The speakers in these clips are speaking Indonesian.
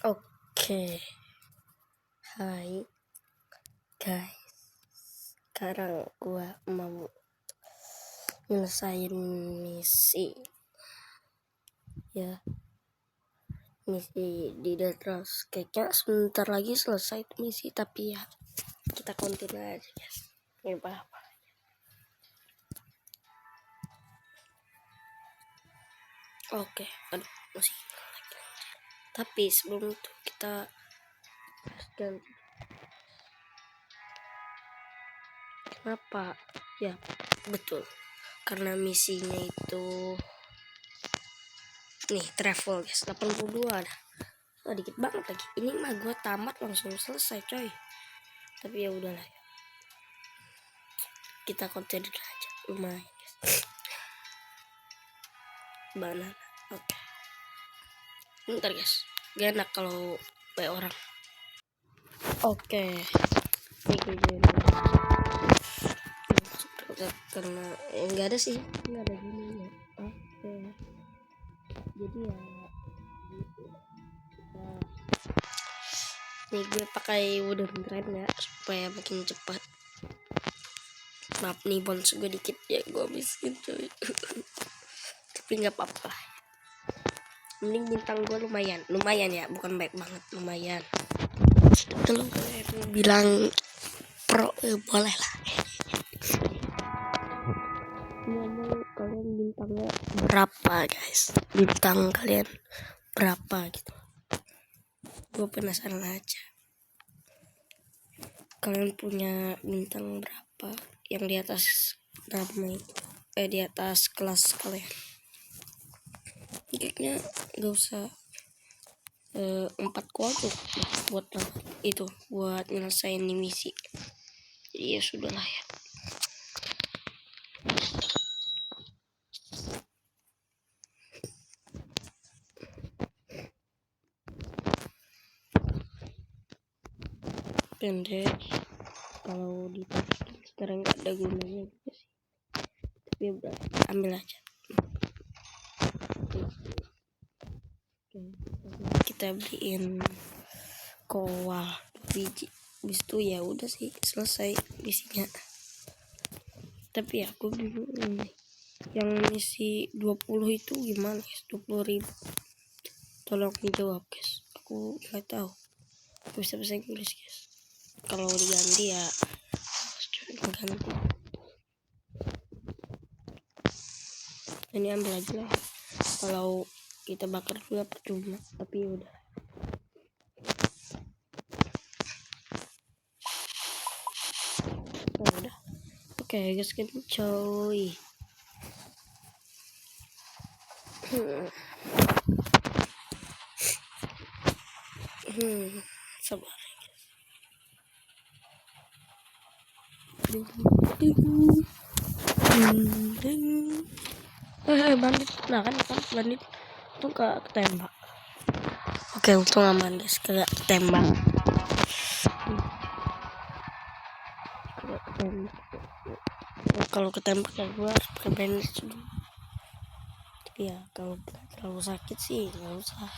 Oke, hai guys. Sekarang gua mau nyelesain misi ya, misi di Dead Rose. Kayaknya sebentar lagi selesai misi, tapi ya kita continue aja guys. Gak apa-apa. Oke, aduh masih. Tapi sebelum itu kita ganti. Kenapa? Ya betul, karena misinya itu nih travel guys, 82 dah. Dikit banget lagi. Ini mah gue tamat langsung selesai coy. Tapi ya udahlah ya. Kita konten aja, lumayan guys. Banana. Oke. Bentar guys. Gak enak kalau banyak orang. Oke. Karena nggak ada sih, nggak ada gini ya. Oke. Jadi ya gitu. Nih gue pakai wooden crane ya supaya makin cepat. Maaf nih bones gue dikit ya, gue habisin cuy. Tapi nggak apa-apa. Mending bintang gue lumayan ya, bukan baik banget, lumayan. Kalau kalian bilang pro boleh lah. Ngomong kalian bintangnya berapa guys? Bintang kalian berapa gitu? Gue penasaran aja. Kalian punya bintang berapa yang di atas nama itu? Di atas kelas kalian? Kayaknya gak usah 4 kuadrat buat itu, buat nyelesain misi. Jadi ya sudahlah ya. Pendek kalau di sekarang nggak ada gunanya gitu sih, tapi udah ambil aja. Kita beliin kowal biji, bis itu ya udah sih selesai misinya. Tapi aku bingung nih, yang misi 20 itu gimana guys? 20.000 tolong dijawab guys, aku nggak tahu, aku bisa bahasa Inggris guys. Kalau diganti ya ganti, ini ambil aja lah. Kalau kita bakar juga percuma, tapi udah. Udah. Oke guys, kan coy. Sabar. Bandit, nah kan bandit tuh gak ketembak. Oke, untung aman guys, kagak ketembak. Kalau ketembak ya gue harus pakai bandit dulu. Tapi ya kalau terlalu sakit sih nggak usah.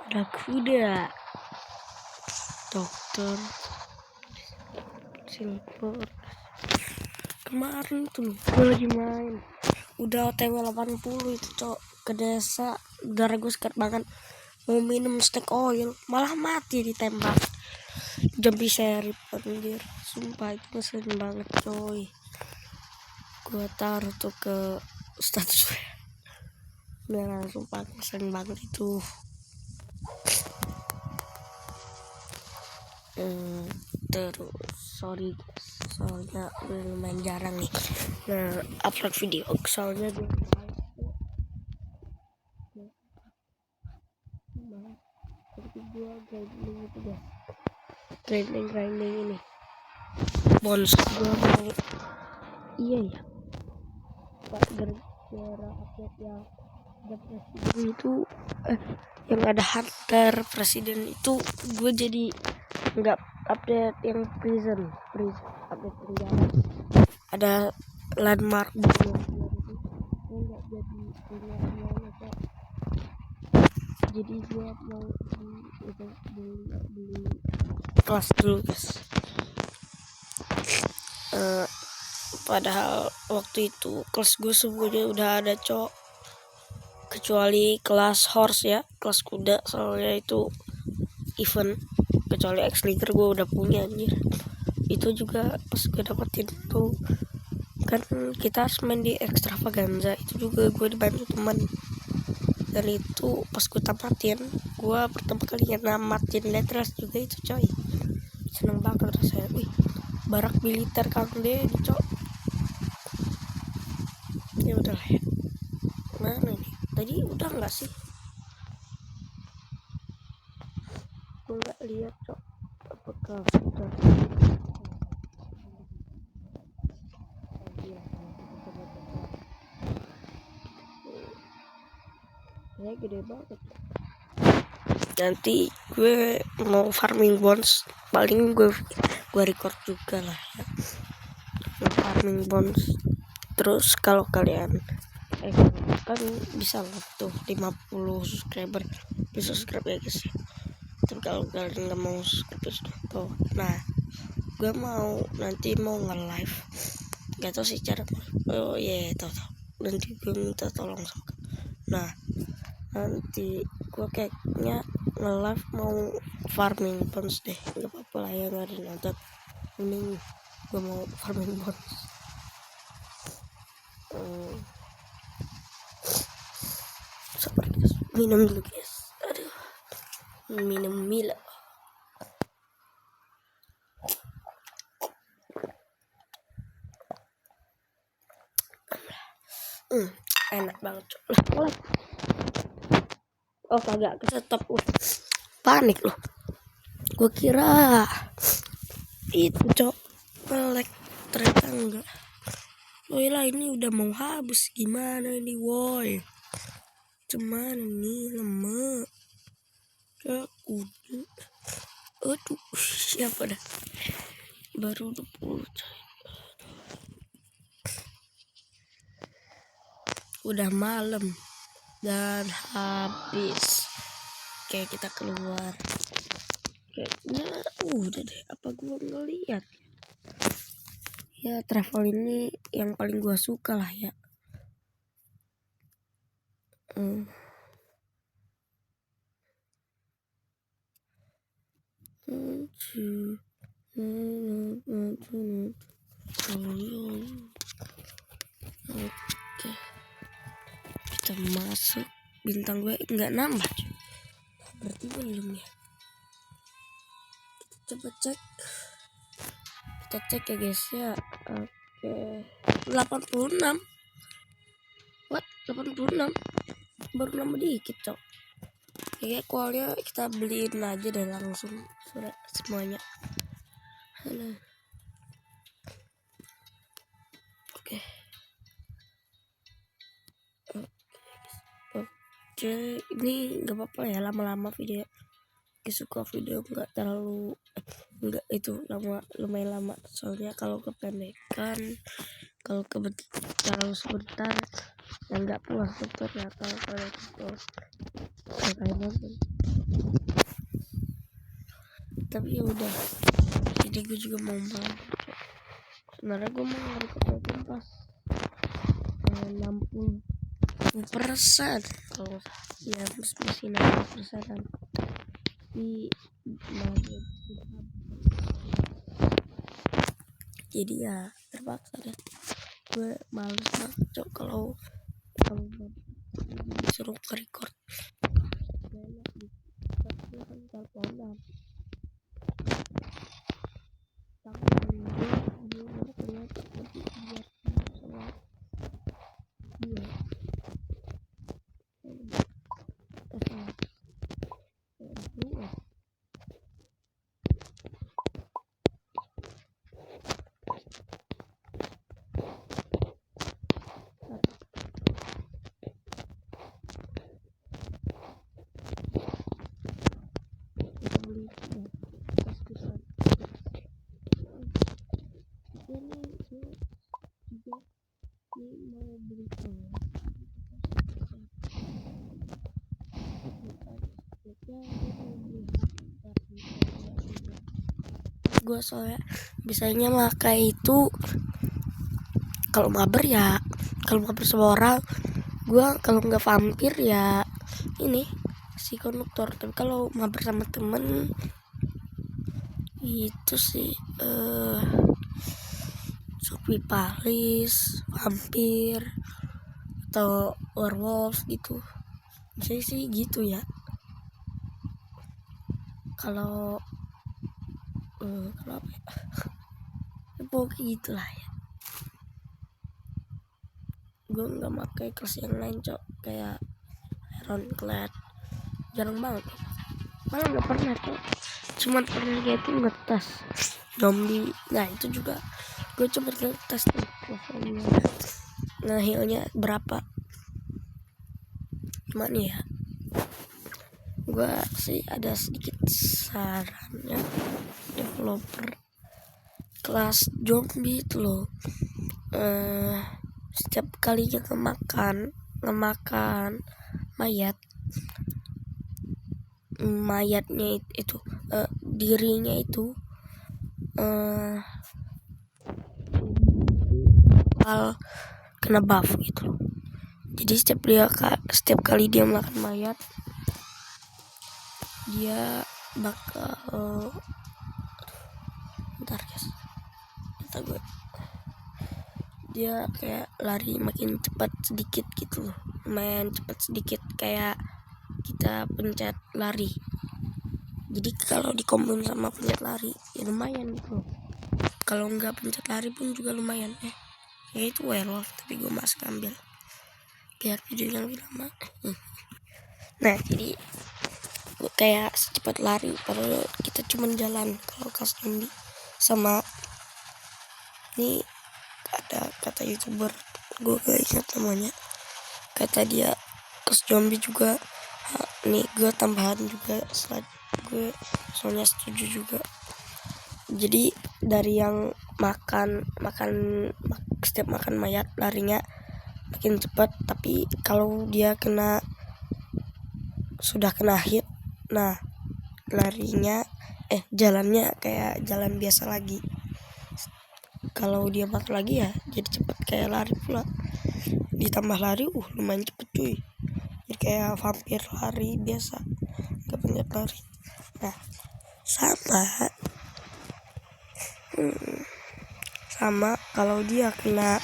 Ada kuda, dokter, silver. Kemarin tuh gue lagi main, udah OTW 80 itu cok, ke desa. Darah gue sekat banget, mau minum snack oil malah mati ditembak. Jambi serip anjir, sumpah itu ngeselin banget coy. Gue taruh tuh ke status beneran, sumpah ngeselin banget itu. Terus sorry guys, soalnya gue lumayan jarang nih upload video, soalnya gue tapi gue grinding itu guys, grinding ini bonus gue mau. Iya ya pak, gara-gara update yang ada presiden itu yang ada hunter presiden itu, gue jadi nggak update yang prison update penjara. Ada landmark baru nggak jadi punya semuanya kok. jadi gue mau beli kelas dulu guys. Padahal waktu itu kelas gue semuanya udah ada cok, kecuali kelas horse ya, kelas kuda, soalnya itu event. Kecuali X Leaguer gue udah punya anjir. Itu juga pas gue dapetin tuh kan kita harus main di extravaganza, itu juga gue dibantu teman. Dan itu pas gue tamatin, gue pertama kali namatin letras juga itu coy, seneng banget rasanya. Wih, barak militer Kang D cok. Ya udah ya, mana nih tadi udah nggak sih, gue nggak lihat cok apakah udah. Ya gede banget. Nanti gue mau farming bonds, paling gue record juga lah ya, farming bonds. Terus kalau kalian kan bisa lah tuh 50 subscriber di subscribe ya guys. Tapi kalau kalian nggak mau subscribe tuh, nah gue mau nanti mau nge-live, nggak tahu sih cara. Oh iya, tahu nanti gue minta tolong sama. Nah nanti gue kayaknya nge-live mau farming bonds deh, nggak apa-apa lah ya, nggak ada nonton. Mending gue mau farming bonds. Seperti minum dulu guys, aduh, minum Milo. Enak banget cok. Oh kagak kesetop, panik loh. Gue kira itu cok melek, ternyata enggak. Oh lah, ini udah mau habis, gimana ini woi, cuman nih lemak aku. Aduh siapa dah, baru 20 coy. Udah malam dan habis. Kayak kita keluar kayaknya udah deh, apa gua ngeliat ya, travel ini yang paling gua suka lah ya. Oke, kita masuk. Bintang gue nggak nambah, berarti belum ya. Kita coba cek, ya guys ya. Oke, 86. What? 86 baru nambah dikit cok. Kayak kualnya kita beliin aja deh langsung surat semuanya. Halo. Oke. Oke, ini nggak apa-apa ya lama-lama video. Suka video nggak terlalu nggak itu lama, lumayan lama, soalnya kalau kependekan, kalau terlalu sebentar ya nggak puas betul ya kalau kalian nonton. Tapi ya udah, jadi gue juga mau sebenarnya gue mau ngerekodin pas 60% kalau ya masih 60% kan di jadi ya terpaksa deh, gue males banget cok kalau disuruh record. Teleponan Gue soalnya biasanya makai itu kalau mabar ya, kalau mabar sama orang gue, kalau nggak vampir ya ini si konduktor. Tapi kalau mabar sama temen itu sih Sophie Palis, vampir atau werewolf gitu. Saya sih gitu ya. Kalau apa ya? Pokoknya gitulah ya. Gue nggak pakai kelas yang lain cok, kayak Ironclad, jarang banget. Malah nggak pernah cok, cuman pernah dia tuh ngetes zombie. Nah itu juga gue cuma ngetes tuh levelnya, nah healnya berapa. Cuman ya gue sih ada sedikit sarannya, developer kelas zombie itu loh, setiap kalinya ngemakan mayatnya itu dirinya itu bakal kena buff gitu. Jadi setiap kali dia makan mayat, dia bakal bentar guys, gue dia kayak lari makin cepat sedikit gitu loh, lumayan cepat sedikit, kayak kita pencet lari. Jadi kalau dikombin sama pencet lari ya lumayan gitu loh. Kalau nggak pencet lari pun juga lumayan ya itu werewolf, tapi gue masih ambil biar videonya lebih lama. Nah jadi gue kayak secepat lari, padahal kita cuma jalan. Kalau kelas zombie sama ini ada kata youtuber, gue gak ingat namanya, kata dia kelas zombie juga. Nih gue tambahan juga slide gue, soalnya setuju juga. Jadi dari yang setiap makan mayat larinya makin cepat, tapi kalau dia sudah kena hit, nah larinya jalannya kayak jalan biasa lagi. Kalau dia makan lagi ya jadi cepet kayak lari pula, ditambah lari lumayan cepet cuy, jadi kayak vampir lari biasa, gak pencet lari. Nah sama kalau dia kena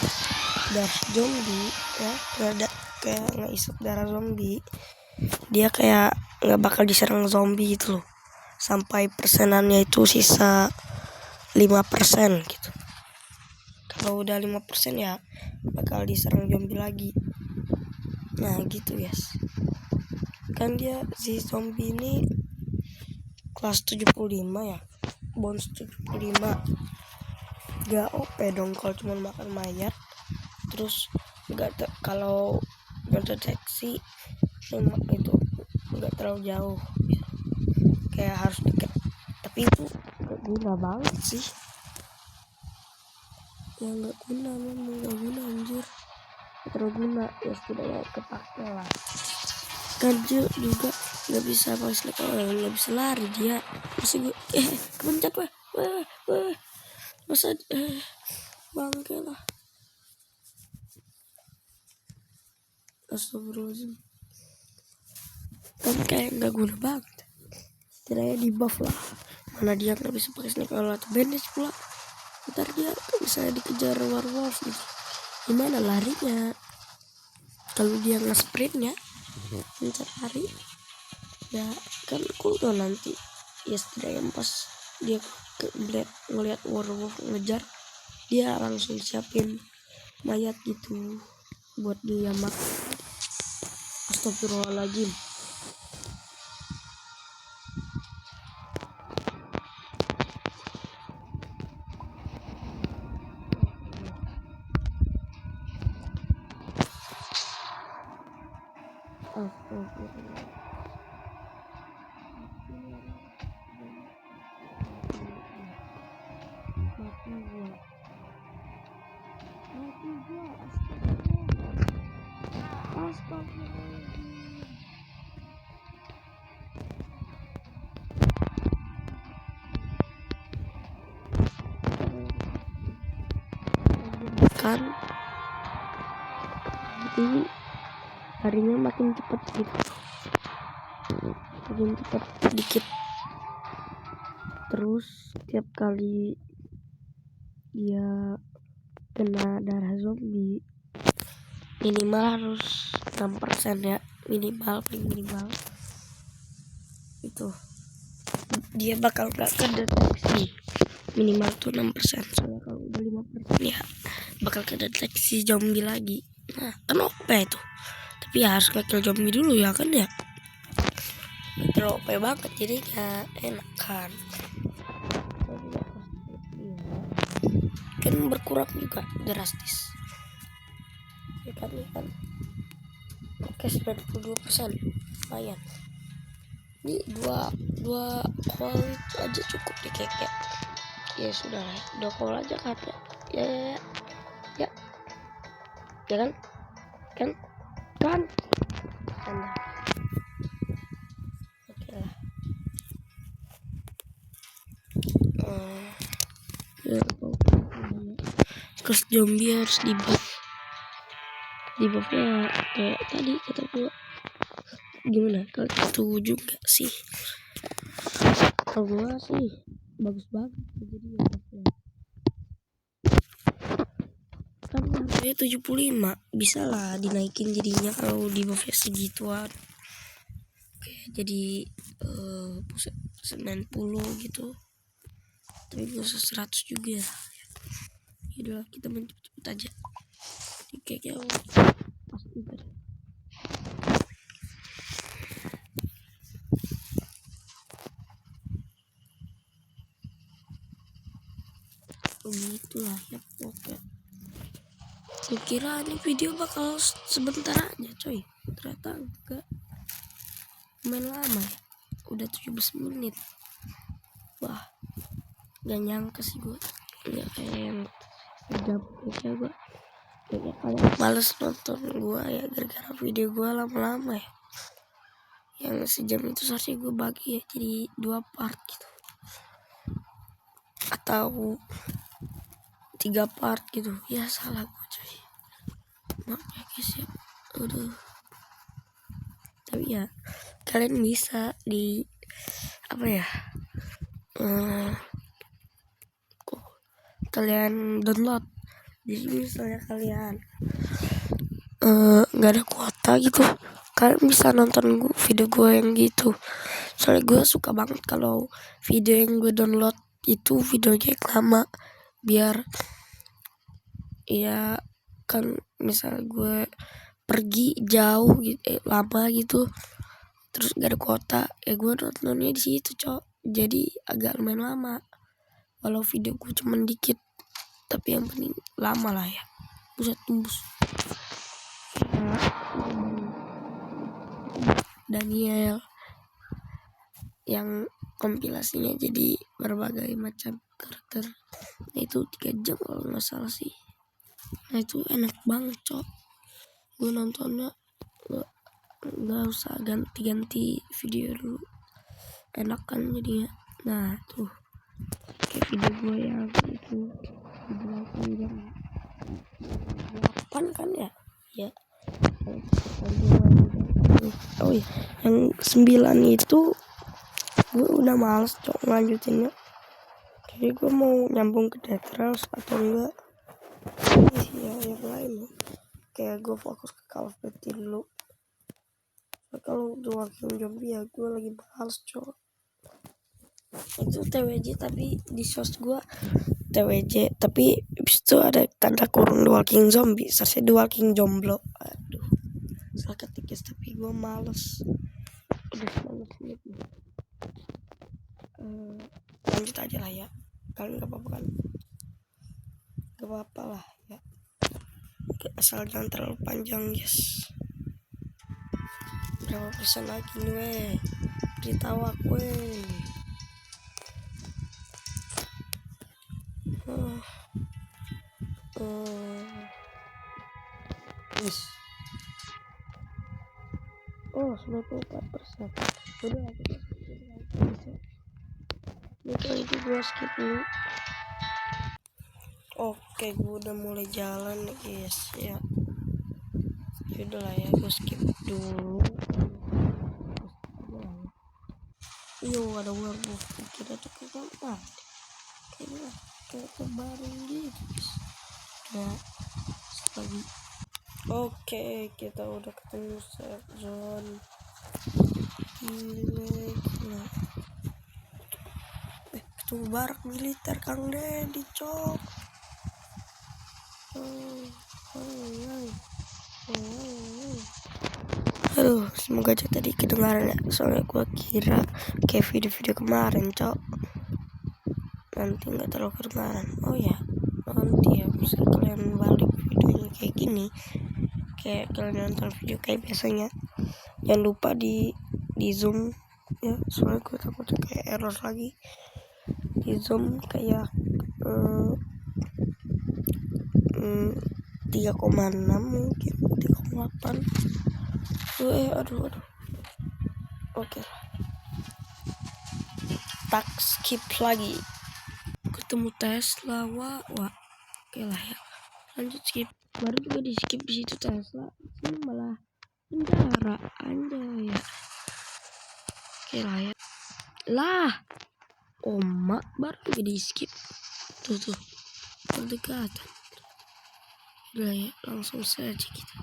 darah zombie ya, kayak ngeisep darah zombie, dia kayak nggak bakal diserang zombie gitu loh, sampai persenannya itu sisa 5% gitu. Kalau udah 5% ya bakal diserang zombie lagi. Nah gitu guys, kan dia si zombie ini kelas 75 ya, bonus 75, gak OP dong kalau cuma makan mayat. Terus kalau mendeteksi itu nggak terlalu jauh, kayak harus deket, tapi itu nggak guna banget sih ya, nggak guna anjir, terlalu guna ya, setidaknya kepake lah. Kan juga nggak bisa pakai nggak bisa lari dia, masih gue kepencet wah masa bangke lah. Astagfirullahaladzim, kan kayak nggak guna banget, setidaknya di buff lah. Mana dia nggak bisa pakai sniper atau bandage pula, ntar dia bisa dikejar werewolf gitu, gimana larinya kalau dia nge-sprintnya pencet lari ya kan cooldown nanti ya. Setidaknya pas dia ngeliat werewolf ngejar, dia langsung siapin mayat gitu buat dia makan. Astagfirullahaladzim. Astagfirullahaladzim. makan, jadi harinya makin cepat gitu, makin cepat dikit. Terus tiap kali dia kena darah zombie minimal harus 6% ya, paling minimal itu dia bakal gak kedeteksi. Minimal tuh 6%, soalnya kalau udah 5% ya bakal kedeteksi zombie lagi. Nah kan OP itu, tapi ya harus nge-kill zombie dulu ya kan ya, nge-kill OP banget jadi gak enak kan. Kan berkurang juga drastis ya kan. Oke, 92% lumayan. Ini dua call itu aja cukup dikekek. Ya sudah lah, 2 call aja kan ya. Ya kan nah, oke lah. Ya, terus zombie harus di buff ya kayak tadi kata gua. Gimana kalau setuju gak sih? Kalau gua sih bagus banget jadi ya buffnya. Kan harganya 75, bisa lah dinaikin jadinya kalau di buffnya segituan. Oke, jadi 90 gitu. Tapi gak usah 100 juga ya. Yaudah kita main cepet-cepet aja. Ini kayaknya pas juga deh. Begitulah ya pokoknya. Gue kira ini video bakal sebentar aja coy, ternyata enggak, main lama ya, udah 17 menit. Wah gak nyangka sih gue, gak kayak yang jam ya gue. Kayaknya kalian males nonton gue ya gara-gara video gue lama-lama ya. Yang sejam itu seharusnya gue bagi ya jadi 2 part gitu, atau 3 part gitu. Ya salah gue coy, maaf ya guys ya. Aduh, tapi ya kalian bisa di apa ya, kalian download. Jadi misalnya kalian nggak ada kuota gitu, kalian bisa nonton video gue yang gitu. Soalnya gue suka banget kalau video yang gue download itu videonya yang lama, biar ya kan misal gue pergi jauh gitu, lama gitu, terus gak ada kuota ya gue nontonnya di situ cok. Jadi agak lumayan lama, walau video gue cuman dikit tapi yang penting lama lah ya. Buset tembus Daniel yang kompilasinya jadi berbagai macam karakter. Nah itu 3 jam kalau nggak salah sih. Nah itu enak banget cok, gue nontonnya nggak usah ganti-ganti video dulu, enak kan jadinya. Nah tuh kayak video gue yang itu video jam 8 kan ya. Oh iya, yang 9 itu gue udah males cok lanjutinnya. Jadi gue mau nyambung ke Dead Trails atau enggak ya yang lain. Kayak gue fokus ke Call of Duty dulu. Kalau The Walking Zombie ya gue lagi males cok. Itu TWJ tapi di source gue TWJ, tapi abis itu ada tanda kurung The Walking Zombie, seharusnya The Walking Jomblo. Aduh salah ketik guys, tapi gue males. Udah 9 menit nih. Lanjut aja lah ya, kalian gak apa-apa kan? Gak apa-apa lah ya, asal jangan terlalu panjang guys. Berapa persen lagi nih weh, beritahu aku weh. Oh 94%. Udah kita skip. Ini gue skip dulu. Oke, gue udah mulai jalan nih guys ya. Yaudah lah ya, gue skip dulu. Yo, ada werewolf. Kira tuh kagak kayaknya kayak kebaring gitu guys. Nah, lagi. Oke, kita udah ketemu safe zone. Gila. Ketemu barak militer Kang Deddy, cok. Aduh, semoga aja tadi kedengaran ya. Soalnya gua kira kayak video-video kemarin, cok. Nanti nggak terlalu kedengaran. Oh ya, nanti ya bisa kalian balik videonya kayak gini. Kayak kalian nonton video kayak biasanya. Jangan lupa di zoom ya. Soalnya gue takutnya kayak error lagi. Di zoom kayak 3,6 mungkin 3,8. Aduh. Oke. Tak skip lagi. Ketemu Tesla, wah. Oke lah ya. Lanjut skip. Baru juga di skip di situ Tesla. Ini malah penjara anjay ya. Oke lah ya. Lah. Mak baru juga di skip. Tuh. Berdekatan. Udah ya, langsung saja kita.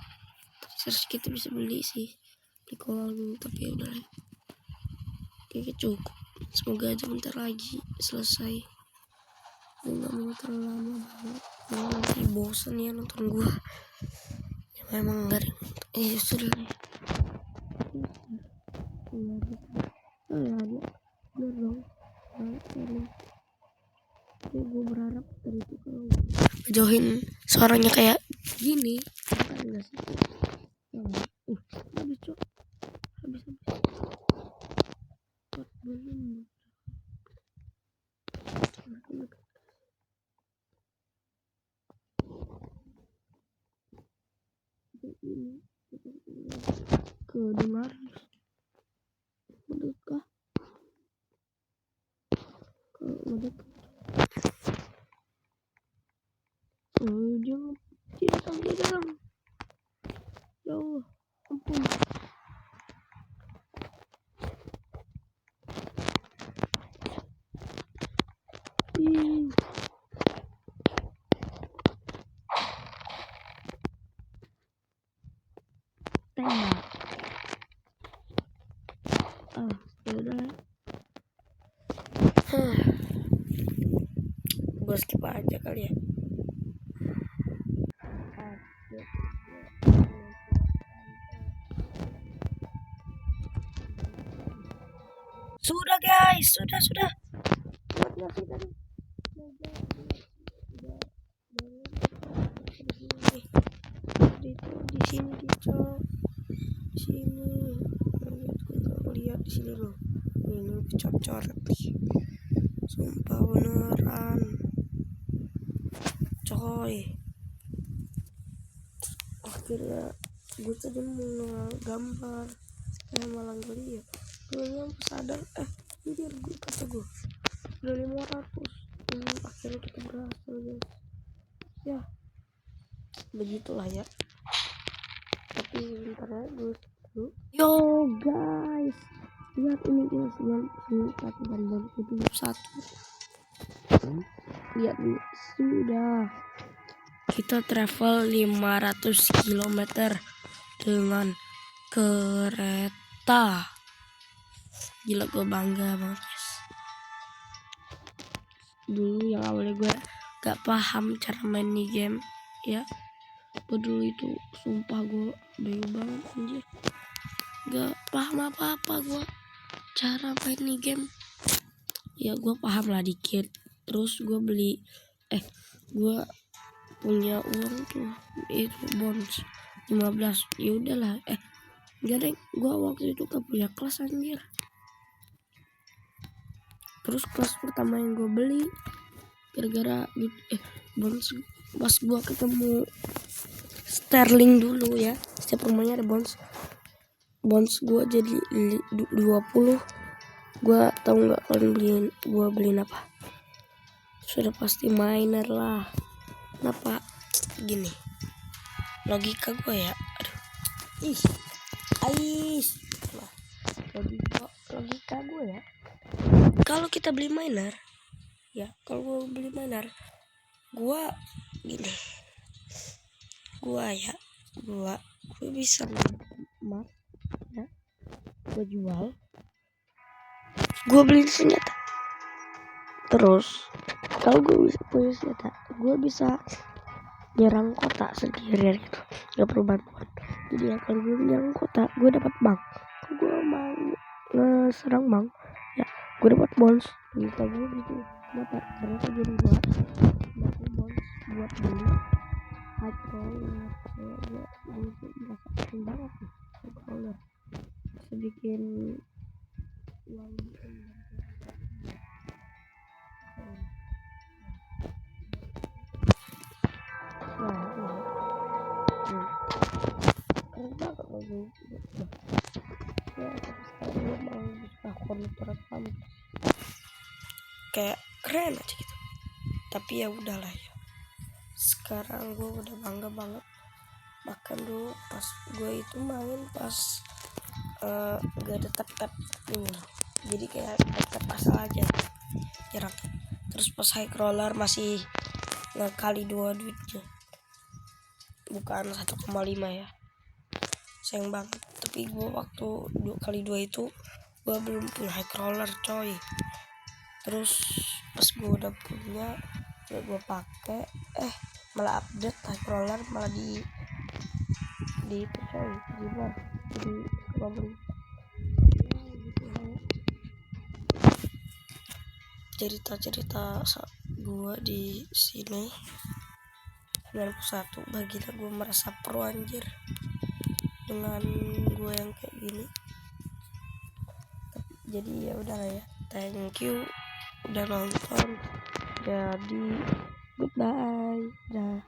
Search kita bisa beli sih. Beli kolong tapi ya udah. Kayaknya cukup. Semoga aja bentar lagi selesai. Gue gak mau terlalu lama banget. Nanti bosan ya nonton gue. Ya memang gak ada. Sudah ya. Ada. Bener dong. Gue berharap dari itu kalau johin suaranya kayak gini. Enggak sih. Habis cok. Habis. Belum. Kedengar mendekah ke mendekat jangan tidak ya Allah ampun. Tembak udah gue skip aja kali ya. Sudah guys, sudah. Di sini dicok. Sini. Lihat di sini loh. Ini coret nih. Sumpah beneran. Coy. Akhirnya gue tadi mau gambar malah gak lihat. Gue yang sadar jadi gue kata gue udah 500. Akhirnya kita berhasil guys ya, begitulah ya. Tapi bentar ya gue dulu. Yo guys, lihat ini guys, 91 dan 21. Lihat nih, sudah kita travel 500 km dengan kereta. Gila, gue bangga banget guys. Dulu yang awalnya gue gak paham cara main nih game ya. Gue dulu itu sumpah gue bego banget anjir. Gak paham apa-apa gue cara main nih game. Ya gue paham lah dikit. Terus gue beli gue punya uang tuh itu bonds 15. Ya udahlah enggak deh, gue waktu itu gak punya kelas anjir. Terus kelas pertama yang gue beli gara-gara bonds pas gue ketemu Sterling dulu ya. Setiap rumahnya ada bonds gue jadi 20. Gue tahu nggak kalian beliin apa? Sudah pasti miner lah. Kenapa gini logika gue ya, aduh ih ais nah, logika gue ya, kalau kita beli miner ya, kalau gue beli miner gue gini, gue bisa emas ya, gue jual, gue beli senjata. Terus kalau gue bisa punya senjata, gue bisa nyerang kota sendirian gitu, gak perlu bantuan. Jadi ya kalau gue nyerang kota, gue dapat bank. Kalau gue mau ngeserang bank, ya gue dapat bonus. Gitu gue gitu. Kenapa? Karena jadi gue dapat bonus buat beli high roller. Gue merasa penting banget nih high roller. Bisa bikin uang keren banget loh ya, tapi sekarang gue mau buka konter kayak keren aja gitu. Tapi ya udahlah ya, sekarang gue udah bangga banget. Bahkan dulu pas gue itu main pas gak ada tap ini loh, jadi kayak tap asal aja jarak. Terus pas high roller masih ngekali 2 duitnya, bukan 1,5 ya, sayang banget. Tapi gue waktu 2x2 itu gue belum punya high roller coy. Terus pas gue udah punya ya gue pakai malah update high roller, malah di itu coy, gimana jadi beli cerita gue di sini 91. Bagilah gue merasa pro anjir dengan gue yang kayak gini. Jadi ya udahlah ya, thank you udah nonton. Jadi goodbye dah.